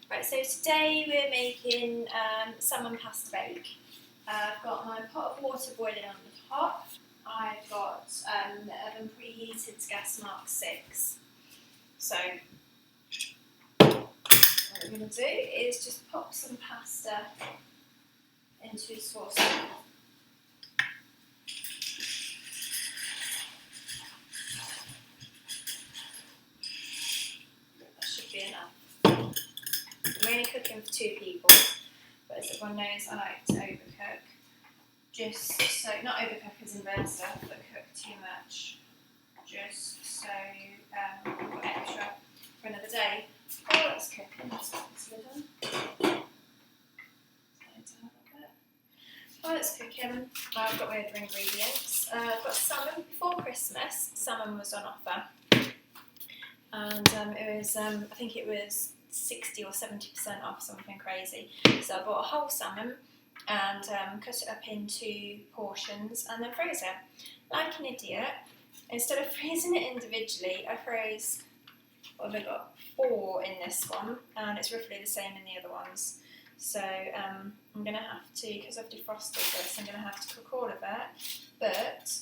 Right, so today we're making salmon pasta bake. I've got my pot of water boiling on the top. I've got the oven preheated to gas mark 6. So what we're going to do is just pop some pasta into a saucepan. That should be enough. I'm only cooking for 2 people, but as everyone knows, I like to overcook. Just so, not overcook as in burn stuff, but cook too much. Just so I've got extra for another day. While it's cooking, let's put this lid on. While it's cooking, I've got my other ingredients. I've got salmon. Before Christmas, salmon was on offer. And it was, I think it was 60 or 70% off, something crazy. So I bought a whole salmon and cut it up into portions and then froze it. Like an idiot, instead of freezing it individually, I froze, what have I got, 4 in this one, and it's roughly the same in the other ones. So I'm going to have to, because I've defrosted this, I'm going to have to cook all of it, but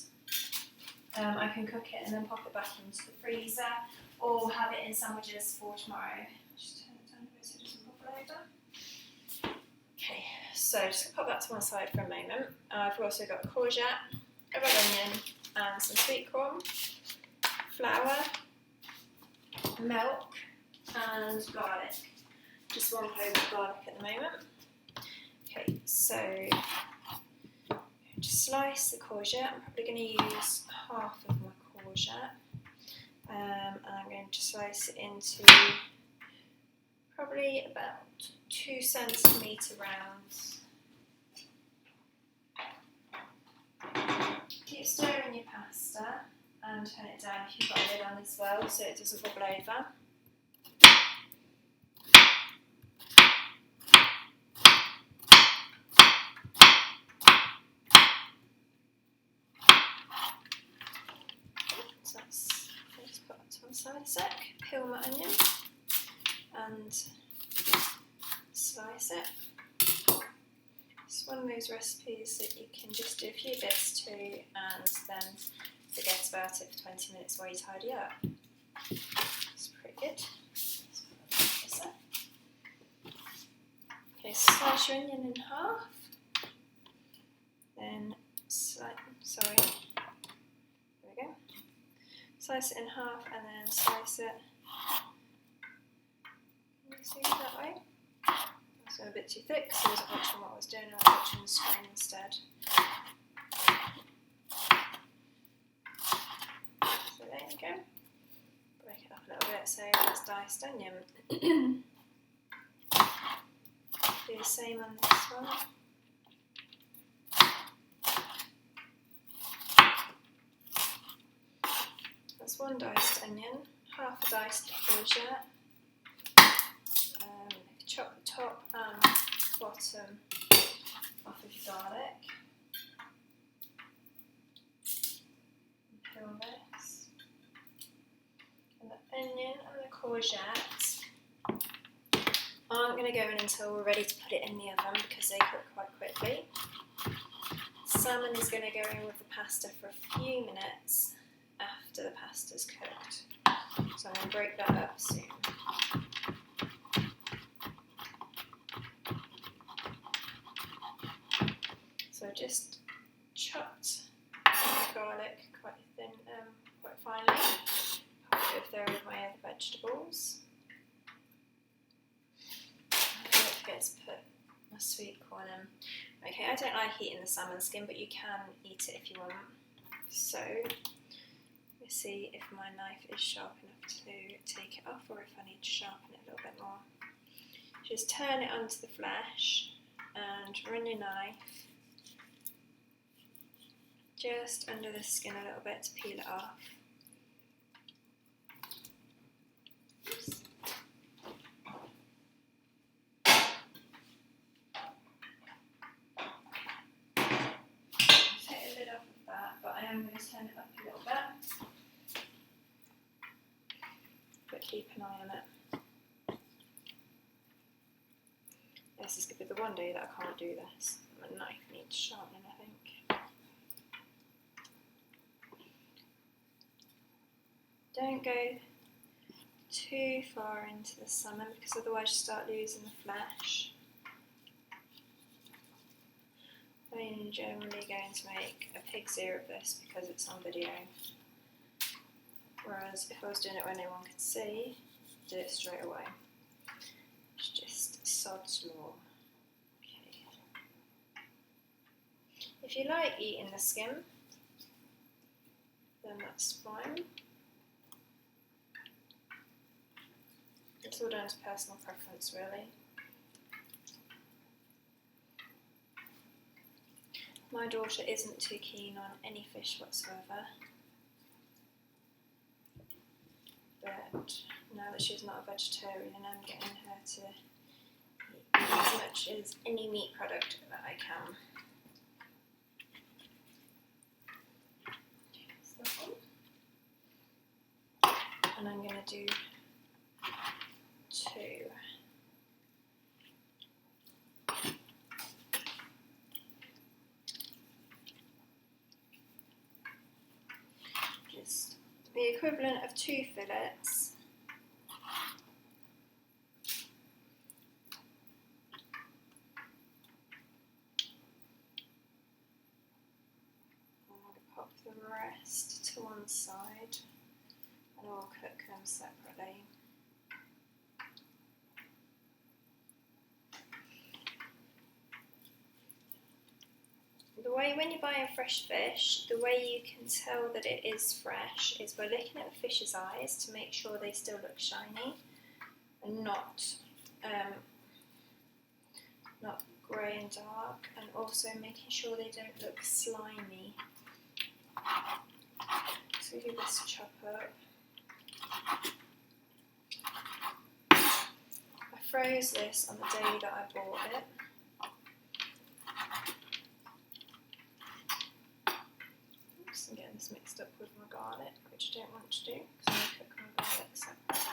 I can cook it and then pop it back into the freezer, or have it in sandwiches for tomorrow. Just turn it down a bit so it doesn't bubble over. Okay, so just pop that to one side for a moment. I've also got courgette, a red onion, and some sweet corn, flour, milk, and garlic. Just 1 clove of garlic at the moment. Okay, so just slice the courgette. I'm probably going to use half of my courgette. And I'm going to slice it into probably about 2 centimetre rounds. Keep stirring your pasta and turn it down if you've got a lid on as well so it doesn't bubble over. So let's put that to one side a sec, peel my onion and slice it. It's one of those recipes that you can just do a few bits to and then forget about it for 20 minutes while you tidy up. It's pretty good. Okay, slice your onion in half, then slice it in half and then slice it. Can you see that way? That's a bit too thick, so I wasn't watching what I was doing, I was watching the screen instead. So there you go. Break it up a little bit, so that's diced onion. Do the same on this one. That's 1 diced onion, half a diced courgette. Chop the top and bottom off of your garlic. And peel this. And the onion and the courgette aren't going to go in until we're ready to put it in the oven because they cook quite quickly. Salmon is going to go in with the pasta for a few minutes after the pasta's cooked. So I'm going to break that up soon. So I just chopped the garlic quite thin, quite finely. Pop it over there with my other vegetables. I don't forget to put my sweet corn in. Okay, I don't like eating the salmon skin, but you can eat it if you want. So let's see if my knife is sharp enough to take it off, or if I need to sharpen it a little bit more. Just turn it onto the flesh and run your knife just under the skin a little bit to peel it off. Oops. Take the lid off of that, but I am going to turn it up a little bit. But keep an eye on it. This is going to be the one day that I can't do this. My knife needs sharpening, I think. Don't go too far into the salmon because otherwise you start losing the flesh. I'm generally going to make a pig's ear of this because it's on video. Whereas if I was doing it where no one could see, do it straight away. It's just sod's law. Okay. If you like eating the skin, then that's fine. It's all down to personal preference, really. My daughter isn't too keen on any fish whatsoever, but now that she's not a vegetarian, I'm getting her to eat as much as any meat product that I can. That's that one. And I'm going to do 2. Just the equivalent of 2 fillets. I'm going to pop the rest to one side and I'll cook them separately. The way when you're buying fresh fish, the way you can tell that it is fresh is by looking at the fish's eyes to make sure they still look shiny and not grey and dark, and also making sure they don't look slimy. So we do this chop up. I froze this on the day that I bought it. I'm getting this mixed up with my garlic, which I don't want to do because I'm going to cook my garlic separate.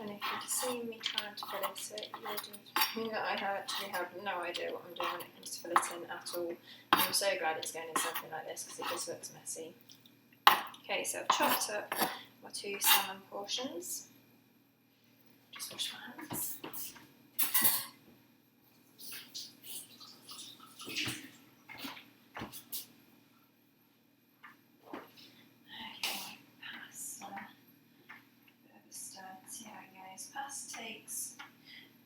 And if you can see me trying to fillet it, you'll do. I actually have no idea what I'm doing when it comes to filleting at all. I'm so glad it's going in something like this because it just looks messy. Okay, so I've chopped up my 2 salmon portions. Just wash my hands. Pasta takes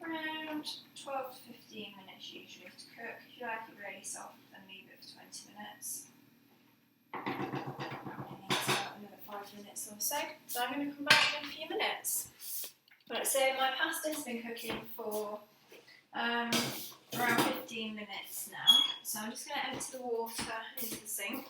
around 12 to 15 minutes usually to cook. If you like it really soft, then leave it for 20 minutes. Probably needs about another 5 minutes or so. So I'm going to come back in a few minutes. Right, so my pasta's been cooking for around 15 minutes now. So I'm just going to empty the water into the sink.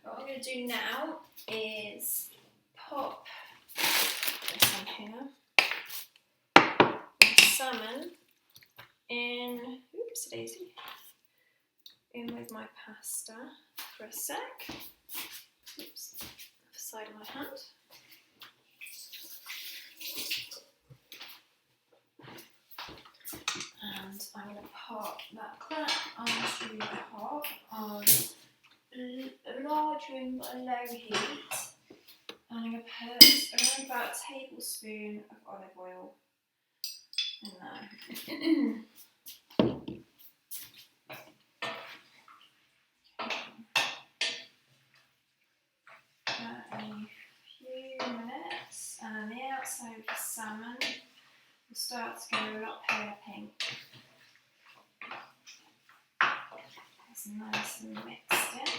What I'm going to do now is pop this on here, the salmon in, oops daisy, in with my pasta for a sec. Oops, off the side of my hand. And I'm going to pop that back onto the hob on a large ring but a low heat, and I'm going to put around about a tablespoon of olive oil in there. A few minutes, and the outside of the salmon will start to go a lot paler pink. It's nice and mixed in.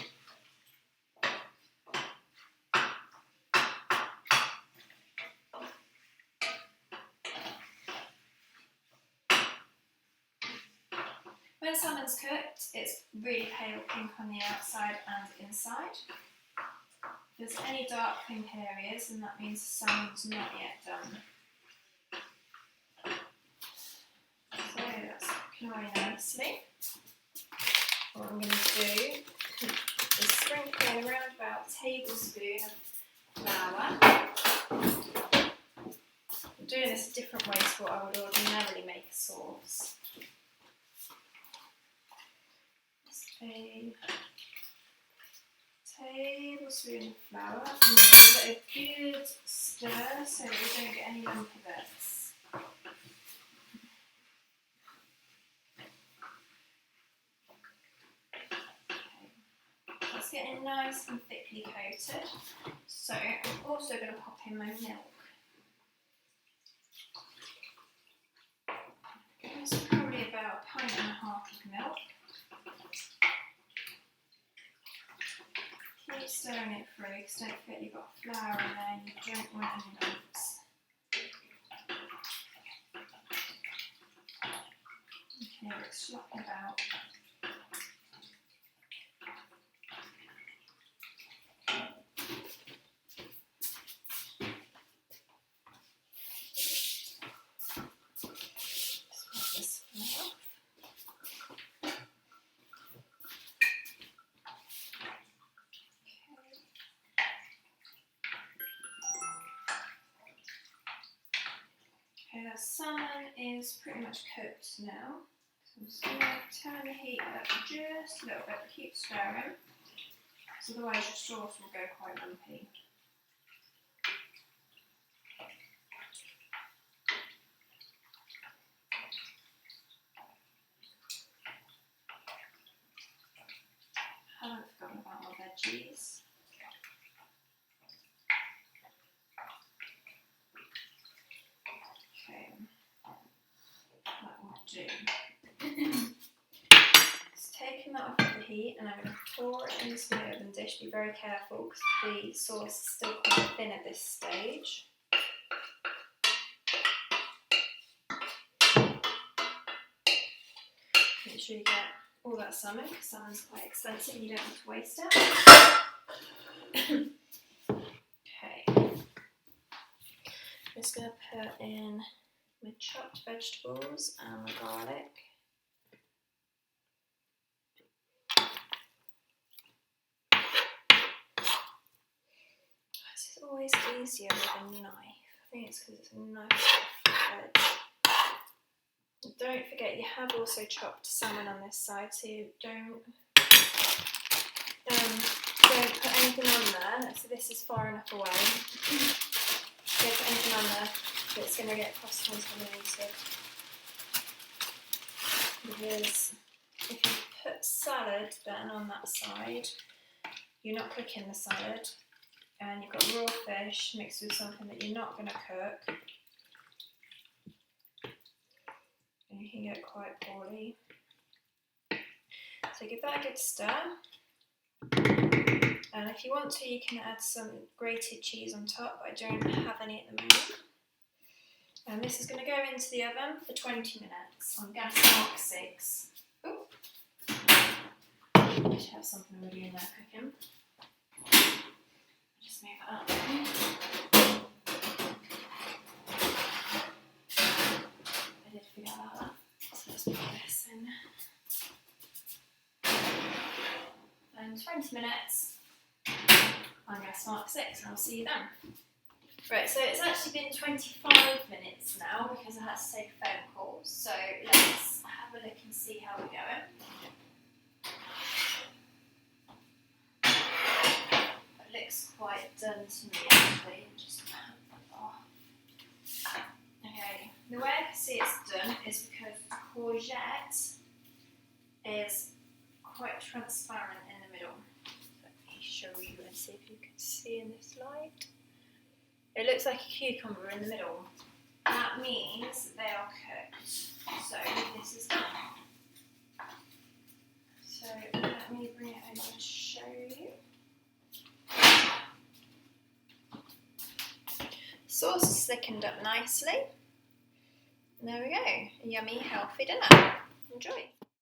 When salmon's cooked, it's really pale pink on the outside and inside. there's any dark pink areas, then that means the salmon's not yet done. So that's cooking away nicely. What I'm going to do is sprinkle in around about a tablespoon of flour. I'm doing this a different way to what I would ordinarily make a sauce. Just a tablespoon of flour and give it a good stir so that we don't get any lumpy bits. Okay. It's getting nice and thickly coated, so I'm also going to pop in my milk. It's probably about a pint and a half of milk. Keep stirring it through because don't forget you've got flour in there and you don't want any lumps. Okay, it's slopping about. Okay, the salmon is pretty much cooked now. So I'm just going to turn the heat up just a little bit, keep stirring, because otherwise your sauce will go quite lumpy. I haven't forgotten about my veggies. Okay, that will do. Just taking that off of the heat and I'm going to pour it into the oven dish. Be very careful because the sauce is still quite thin at this stage. Make sure you get all that salmon because salmon's quite expensive and you don't want to waste it. Okay, I'm just going to put in my chopped vegetables and my garlic. This is always easier with a knife. I think it's because it's a nice veg. Don't forget you have also chopped salmon on this side, so you don't put anything on there. So this is far enough away. Don't put anything on there that's going to get cross-contaminated. Because if you put salad then on that side, you're not cooking the salad, and you've got raw fish mixed with something that you're not going to cook. And you can get quite poorly. So give that a good stir. And if you want to, you can add some grated cheese on top, but I don't have any at the moment. And this is going to go into the oven for 20 minutes on gas mark 6. Ooh. I should have something already in there cooking. Just move it up. I did forget about that, so let's put this in. And 20 minutes on gas mark 6, and I'll see you then. Right, so it's actually been 25 minutes now because I had to take a phone call, so let's have a look and see how we're going. It looks quite done to me actually. Just okay, the way I can see it's done is because the courgette is quite transparent in the middle. Let me show you and see if you can see in this light. It looks like a cucumber in the middle. That means they are cooked. So this is done. So let me bring it over and show you. Sauce is thickened up nicely. And there we go. A yummy, healthy dinner. Enjoy.